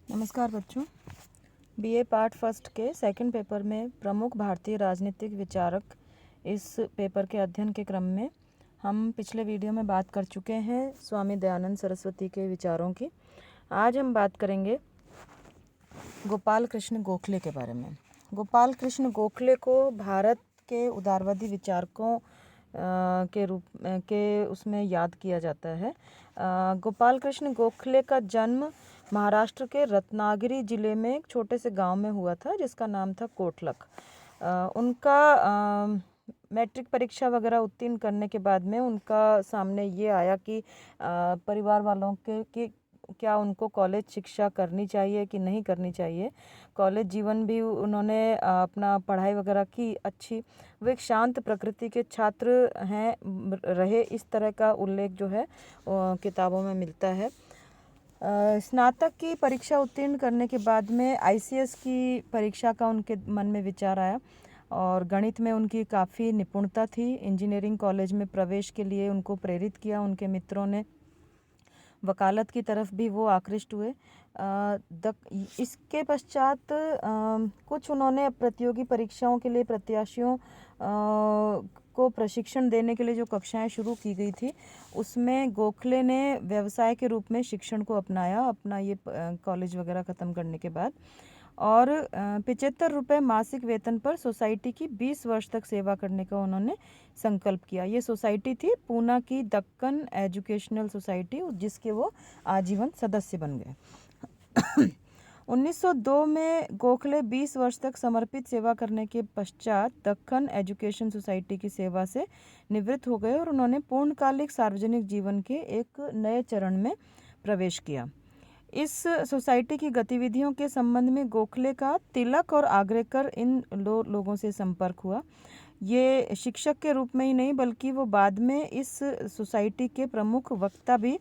नमस्कार बच्चों। BA part first के सेकंड पेपर में प्रमुख भारतीय राजनीतिक विचारक, इस पेपर के अध्ययन के क्रम में हम पिछले वीडियो में बात कर चुके हैं स्वामी दयानंद सरस्वती के विचारों की। आज हम बात करेंगे गोपाल कृष्ण गोखले के बारे में। गोपाल कृष्ण गोखले को भारत के उदारवादी विचारकों के रूप के उसमें याद किया जाता है। गोपाल कृष्ण गोखले का जन्म महाराष्ट्र के रत्नागिरी जिले में एक छोटे से गांव में हुआ था जिसका नाम था कोटलक। उनका मैट्रिक परीक्षा वगैरह उत्तीर्ण करने के बाद में उनका सामने ये आया कि परिवार वालों के कि क्या उनको कॉलेज शिक्षा करनी चाहिए कि नहीं करनी चाहिए। कॉलेज जीवन भी उन्होंने अपना पढ़ाई वगैरह की अच्छी। वो एक शांत प्रकृति के छात्र हैं रहे, इस तरह का उल्लेख जो है किताबों में मिलता है। स्नातक की परीक्षा उत्तीर्ण करने के बाद में आईसीएस की परीक्षा का उनके मन में विचार आया और गणित में उनकी काफ़ी निपुणता थी। इंजीनियरिंग कॉलेज में प्रवेश के लिए उनको प्रेरित किया उनके मित्रों ने। वकालत की तरफ भी वो आकृष्ट हुए। इसके पश्चात कुछ उन्होंने प्रतियोगी परीक्षाओं के लिए प्रत्याशियों को प्रशिक्षण देने के लिए जो कक्षाएं शुरू की गई थी उसमें गोखले ने व्यवसाय के रूप में शिक्षण को अपनाया अपना ये कॉलेज वगैरह ख़त्म करने के बाद। और 75 रुपये मासिक वेतन पर सोसाइटी की 20 वर्ष तक सेवा करने का उन्होंने संकल्प किया। ये सोसाइटी थी पूना की दक्कन एजुकेशनल सोसाइटी, जिसके वो आजीवन सदस्य बन गए। 1902 में गोखले 20 वर्ष तक समर्पित सेवा करने के पश्चात दक्कन एजुकेशन सोसाइटी की सेवा से निवृत्त हो गए और उन्होंने पूर्णकालिक सार्वजनिक जीवन के एक नए चरण में प्रवेश किया। इस सोसाइटी की गतिविधियों के संबंध में गोखले का तिलक और आग्रेकर इन लोगों से संपर्क हुआ। ये शिक्षक के रूप में ही नहीं बल्कि वो बाद में इस सोसाइटी के प्रमुख वक्ता भी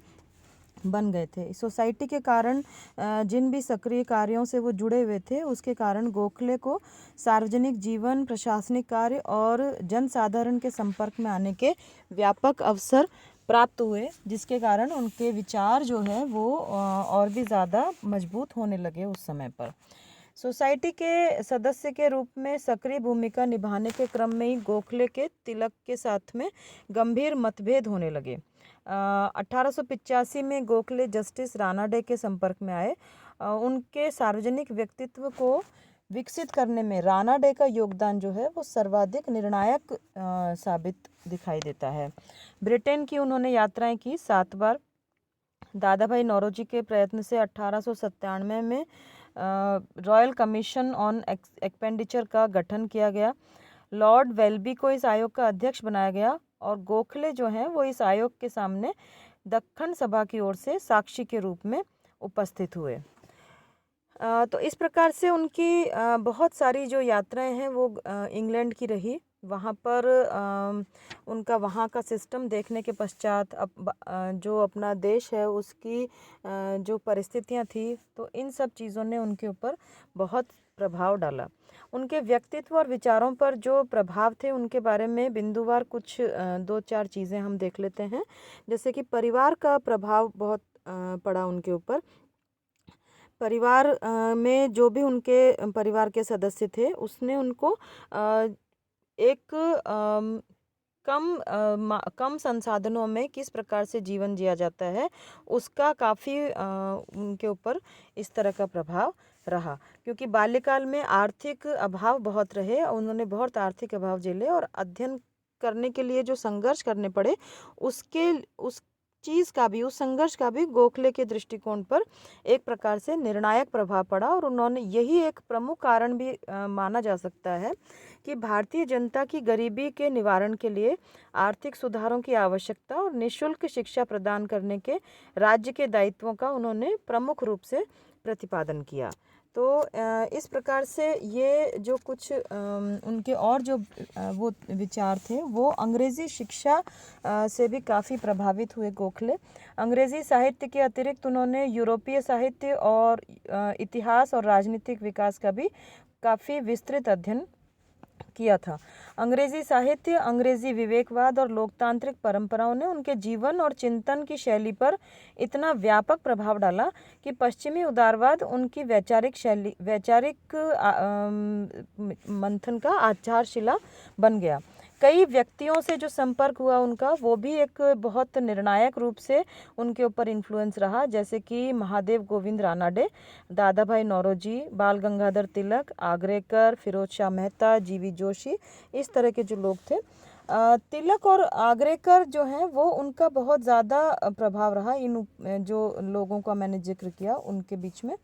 बन गए थे। इस सोसाइटी के कारण जिन भी सक्रिय कार्यों से वो जुड़े हुए थे उसके कारण गोखले को सार्वजनिक जीवन, प्रशासनिक कार्य और जनसाधारण के संपर्क में आने के व्यापक अवसर प्राप्त हुए, जिसके कारण उनके विचार जो है वो और भी ज़्यादा मजबूत होने लगे उस समय पर। सोसाइटी के सदस्य के रूप में सक्रिय भूमिका निभाने के क्रम में ही गोखले के तिलक के साथ में गंभीर मतभेद होने लगे। 1885 में गोखले जस्टिस रानाडे के संपर्क में आए। उनके सार्वजनिक व्यक्तित्व को विकसित करने में रानाडे का योगदान जो है वो सर्वाधिक निर्णायक साबित दिखाई देता है। ब्रिटेन की उन्होंने यात्राएं की 7 बार। दादा भाई नौरोजी के प्रयत्न से 1897 में रॉयल कमीशन ऑन एक्सपेंडिचर का गठन किया गया। लॉर्ड वेल्बी को इस आयोग का अध्यक्ष बनाया गया और गोखले जो हैं वो इस आयोग के सामने दक्कन सभा की ओर से साक्षी के रूप में उपस्थित हुए। तो इस प्रकार से उनकी बहुत सारी जो यात्राएं हैं वो इंग्लैंड की रही। वहाँ पर उनका वहाँ का सिस्टम देखने के पश्चात अब जो अपना देश है उसकी जो परिस्थितियाँ थी, तो इन सब चीज़ों ने उनके ऊपर बहुत प्रभाव डाला। उनके व्यक्तित्व और विचारों पर जो प्रभाव थे उनके बारे में बिंदुवार कुछ 2-4 चीज़ें हम देख लेते हैं। जैसे कि परिवार का प्रभाव बहुत पड़ा उनके ऊपर। परिवार में जो भी उनके परिवार के सदस्य थे उसने उनको एक कम संसाधनों में किस प्रकार से जीवन जिया जाता है उसका काफ़ी उनके ऊपर इस तरह का प्रभाव रहा, क्योंकि बाल्यकाल में आर्थिक अभाव बहुत रहे। उन्होंने बहुत आर्थिक अभाव झेले और अध्ययन करने के लिए जो संघर्ष करने पड़े उस संघर्ष का भी गोखले के दृष्टिकोण पर एक प्रकार से निर्णायक प्रभाव पड़ा और उन्होंने यही एक प्रमुख कारण भी माना जा सकता है कि भारतीय जनता की गरीबी के निवारण के लिए आर्थिक सुधारों की आवश्यकता और निःशुल्क शिक्षा प्रदान करने के राज्य के दायित्वों का उन्होंने प्रमुख रूप से प्रतिपादन किया। तो इस प्रकार से ये जो कुछ उनके और जो वो विचार थे वो अंग्रेज़ी शिक्षा से भी काफ़ी प्रभावित हुए गोखले। अंग्रेज़ी साहित्य के अतिरिक्त उन्होंने यूरोपीय साहित्य और इतिहास और राजनीतिक विकास का भी काफ़ी विस्तृत अध्ययन किया था। अंग्रेजी साहित्य, अंग्रेजी विवेकवाद और लोकतांत्रिक परंपराओं ने उनके जीवन और चिंतन की शैली पर इतना व्यापक प्रभाव डाला कि पश्चिमी उदारवाद उनकी वैचारिक मंथन का आधारशिला बन गया। कई व्यक्तियों से जो संपर्क हुआ उनका, वो भी एक बहुत निर्णायक रूप से उनके ऊपर इन्फ्लुएंस रहा, जैसे कि महादेव गोविंद रानाडे, दादा भाई नौरोजी, बाल गंगाधर तिलक, आगरेकर, फिरोज शाह मेहता, जीवी जोशी, इस तरह के जो लोग थे। तिलक और आगरेकर जो हैं वो उनका बहुत ज़्यादा प्रभाव रहा इन जो लोगों का मैंने जिक्र किया उनके बीच में।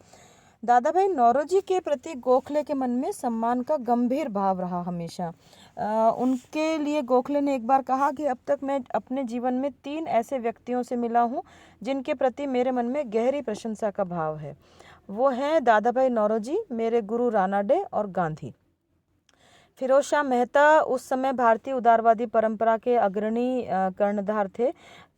दादा भाई नौरोजी के प्रति गोखले के मन में सम्मान का गंभीर भाव रहा हमेशा। उनके लिए गोखले ने एक बार कहा कि अब तक मैं अपने जीवन में 3 ऐसे व्यक्तियों से मिला हूँ जिनके प्रति मेरे मन में गहरी प्रशंसा का भाव है। वो हैं दादा भाई नौरोजी, मेरे गुरु रानाडे और गांधी। फिरोज शाह मेहता उस समय भारतीय उदारवादी परंपरा के अग्रणी कर्णधार थे।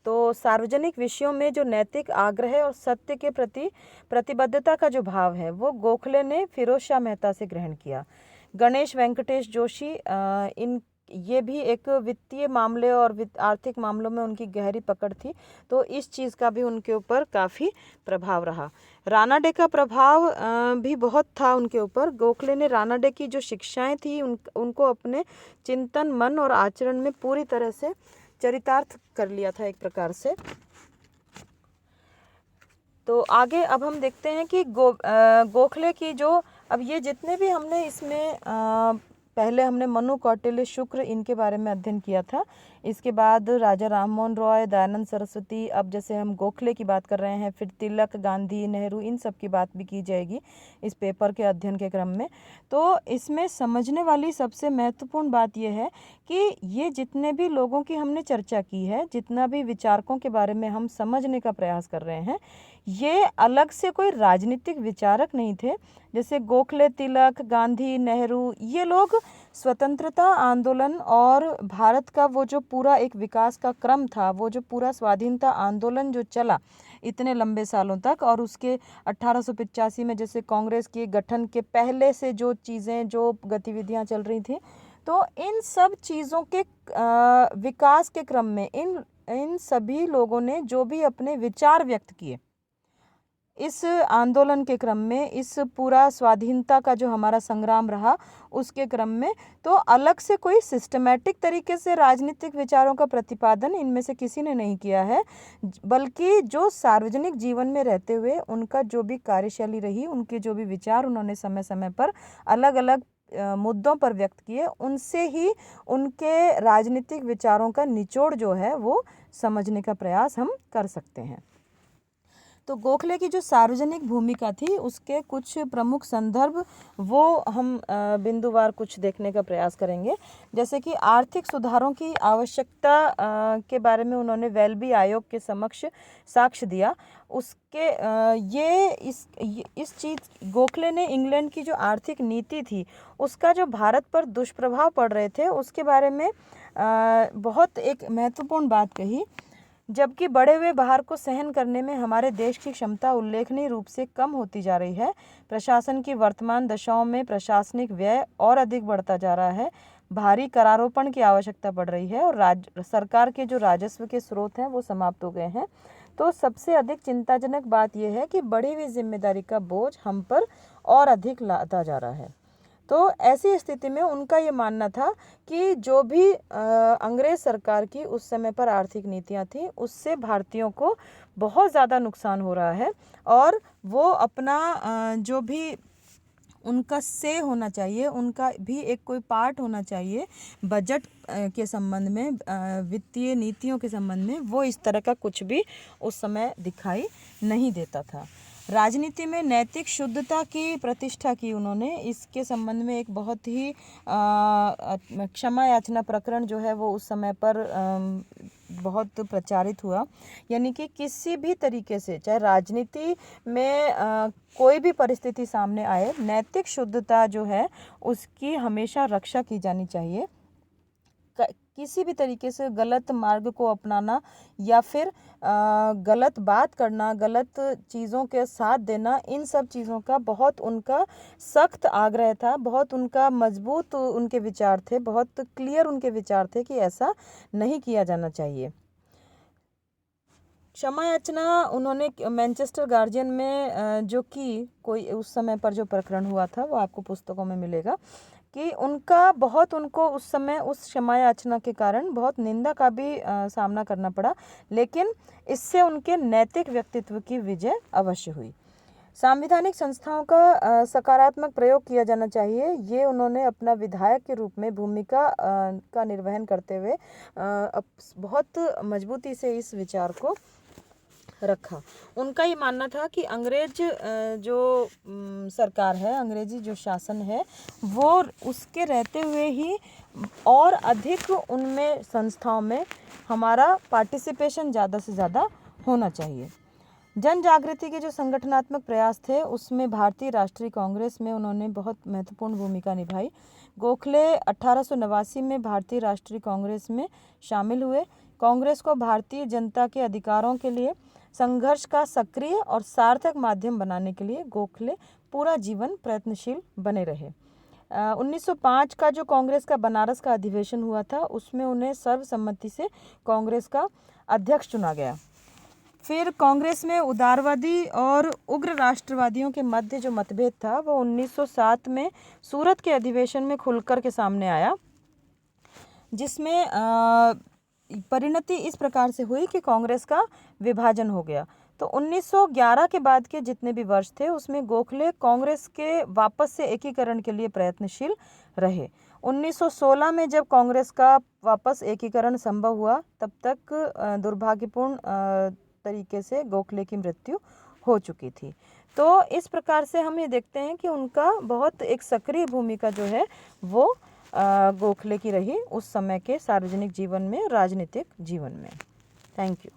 तो सार्वजनिक विषयों में जो नैतिक आग्रह और सत्य के प्रति प्रतिबद्धता का जो भाव है वो गोखले ने फिरोज शाह मेहता से ग्रहण किया। गणेश वेंकटेश जोशी, इन ये भी एक वित्तीय मामले और आर्थिक मामलों में उनकी गहरी पकड़ थी, तो इस चीज़ का भी उनके ऊपर काफ़ी प्रभाव रहा। रानाडे का प्रभाव भी बहुत था उनके ऊपर। गोखले ने रानाडे की जो शिक्षाएं थी उनको अपने चिंतन, मन और आचरण में पूरी तरह से चरितार्थ कर लिया था एक प्रकार से। तो आगे अब हम देखते हैं कि गोखले की जो, अब ये जितने भी हमने इसमें पहले हमने मनु, कौटिल्य, शुक्र, इनके बारे में अध्ययन किया था। इसके बाद राजा राममोहन रॉय, दयानंद सरस्वती, अब जैसे हम गोखले की बात कर रहे हैं, फिर तिलक, गांधी, नेहरू, इन सब की बात भी की जाएगी इस पेपर के अध्ययन के क्रम में। तो इसमें समझने वाली सबसे महत्वपूर्ण बात यह है कि ये जितने भी लोगों की हमने चर्चा की है, जितना भी विचारकों के बारे में हम समझने का प्रयास कर रहे हैं, ये अलग से कोई राजनीतिक विचारक नहीं थे। जैसे गोखले, तिलक, गांधी, नेहरू, ये लोग स्वतंत्रता आंदोलन और भारत का वो जो पूरा एक विकास का क्रम था, वो जो पूरा स्वाधीनता आंदोलन जो चला इतने लंबे सालों तक, और उसके 1885 में जैसे कांग्रेस के गठन के पहले से जो चीज़ें, जो गतिविधियां चल रही थी, तो इन सब चीज़ों के विकास के क्रम में इन सभी लोगों ने जो भी अपने विचार व्यक्त किए इस आंदोलन के क्रम में, इस पूरा स्वाधीनता का जो हमारा संग्राम रहा उसके क्रम में, तो अलग से कोई सिस्टमैटिक तरीके से राजनीतिक विचारों का प्रतिपादन इनमें से किसी ने नहीं किया है, बल्कि जो सार्वजनिक जीवन में रहते हुए उनका जो भी कार्यशैली रही, उनके जो भी विचार उन्होंने समय समय पर अलग अलग मुद्दों पर व्यक्त किए, उनसे ही उनके राजनीतिक विचारों का निचोड़ जो है वो समझने का प्रयास हम कर सकते हैं। तो गोखले की जो सार्वजनिक भूमिका थी उसके कुछ प्रमुख संदर्भ वो हम बिंदुवार कुछ देखने का प्रयास करेंगे। जैसे कि आर्थिक सुधारों की आवश्यकता के बारे में उन्होंने वेल्बी आयोग के समक्ष साक्ष्य दिया। उसके इस चीज़ गोखले ने इंग्लैंड की जो आर्थिक नीति थी उसका जो भारत पर दुष्प्रभाव पड़ रहे थे उसके बारे में बहुत एक महत्वपूर्ण बात कही। जबकि बढ़े हुए भार को सहन करने में हमारे देश की क्षमता उल्लेखनीय रूप से कम होती जा रही है, प्रशासन की वर्तमान दशाओं में प्रशासनिक व्यय और अधिक बढ़ता जा रहा है, भारी करारोपण की आवश्यकता पड़ रही है और सरकार के जो राजस्व के स्रोत हैं वो समाप्त हो गए हैं। तो सबसे अधिक चिंताजनक बात यह है कि बढ़ी हुई जिम्मेदारी का बोझ हम पर और अधिक लादा जा रहा है। तो ऐसी स्थिति में उनका ये मानना था कि जो भी अंग्रेज सरकार की उस समय पर आर्थिक नीतियां थी उससे भारतीयों को बहुत ज़्यादा नुकसान हो रहा है, और वो अपना जो भी उनका से होना चाहिए, उनका भी एक कोई पार्ट होना चाहिए बजट के संबंध में, वित्तीय नीतियों के संबंध में, वो इस तरह का कुछ भी उस समय दिखाई नहीं देता था। राजनीति में नैतिक शुद्धता की प्रतिष्ठा की उन्होंने। इसके संबंध में एक बहुत ही क्षमा याचना प्रकरण जो है वो उस समय पर बहुत प्रचारित हुआ। यानी कि किसी भी तरीके से, चाहे राजनीति में कोई भी परिस्थिति सामने आए, नैतिक शुद्धता जो है उसकी हमेशा रक्षा की जानी चाहिए। किसी भी तरीके से गलत मार्ग को अपनाना या फिर गलत बात करना, गलत चीज़ों के साथ देना, इन सब चीज़ों का बहुत उनका सख्त आग्रह था, बहुत उनका मजबूत उनके विचार थे, बहुत क्लियर उनके विचार थे कि ऐसा नहीं किया जाना चाहिए। क्षमा याचना उन्होंने मैनचेस्टर गार्जियन में जो कि कोई उस समय पर जो प्रकरण हुआ था वो आपको पुस्तकों में मिलेगा कि उनका बहुत उनको उस समय उस क्षमा याचना के कारण बहुत निंदा का भी सामना करना पड़ा, लेकिन इससे उनके नैतिक व्यक्तित्व की विजय अवश्य हुई। संवैधानिक संस्थाओं का सकारात्मक प्रयोग किया जाना चाहिए, ये उन्होंने अपना विधायक के रूप में भूमिका का निर्वहन करते हुए बहुत मजबूती से इस विचार को रखा। उनका ये मानना था कि अंग्रेज जो सरकार है, अंग्रेजी जो शासन है, वो उसके रहते हुए ही और अधिक उनमें संस्थाओं में हमारा पार्टिसिपेशन ज़्यादा से ज़्यादा होना चाहिए। जन जागृति के जो संगठनात्मक प्रयास थे उसमें भारतीय राष्ट्रीय कांग्रेस में उन्होंने बहुत महत्वपूर्ण भूमिका निभाई। गोखले 1889 में भारतीय राष्ट्रीय कांग्रेस में शामिल हुए। कांग्रेस को भारतीय जनता के अधिकारों के लिए संघर्ष का सक्रिय और सार्थक माध्यम बनाने के लिए गोखले पूरा जीवन प्रयत्नशील बने रहे। 1905 का जो कांग्रेस का बनारस का अधिवेशन हुआ था उसमें उन्हें सर्वसम्मति से कांग्रेस का अध्यक्ष चुना गया। फिर कांग्रेस में उदारवादी और उग्र राष्ट्रवादियों के मध्य जो मतभेद था वो 1907 में सूरत के अधिवेशन में खुलकर के सामने आया, जिसमें परिणति इस प्रकार से हुई कि कांग्रेस का विभाजन हो गया। तो 1911 के बाद के जितने भी वर्ष थे उसमें गोखले कांग्रेस के वापस से एकीकरण के लिए प्रयत्नशील रहे। 1916 में जब कांग्रेस का वापस एकीकरण संभव हुआ तब तक दुर्भाग्यपूर्ण तरीके से गोखले की मृत्यु हो चुकी थी। तो इस प्रकार से हम ये देखते हैं कि उनका बहुत एक सक्रिय भूमिका जो है वो गोखले की रही उस समय के सार्वजनिक जीवन में, राजनीतिक जीवन में। Thank you.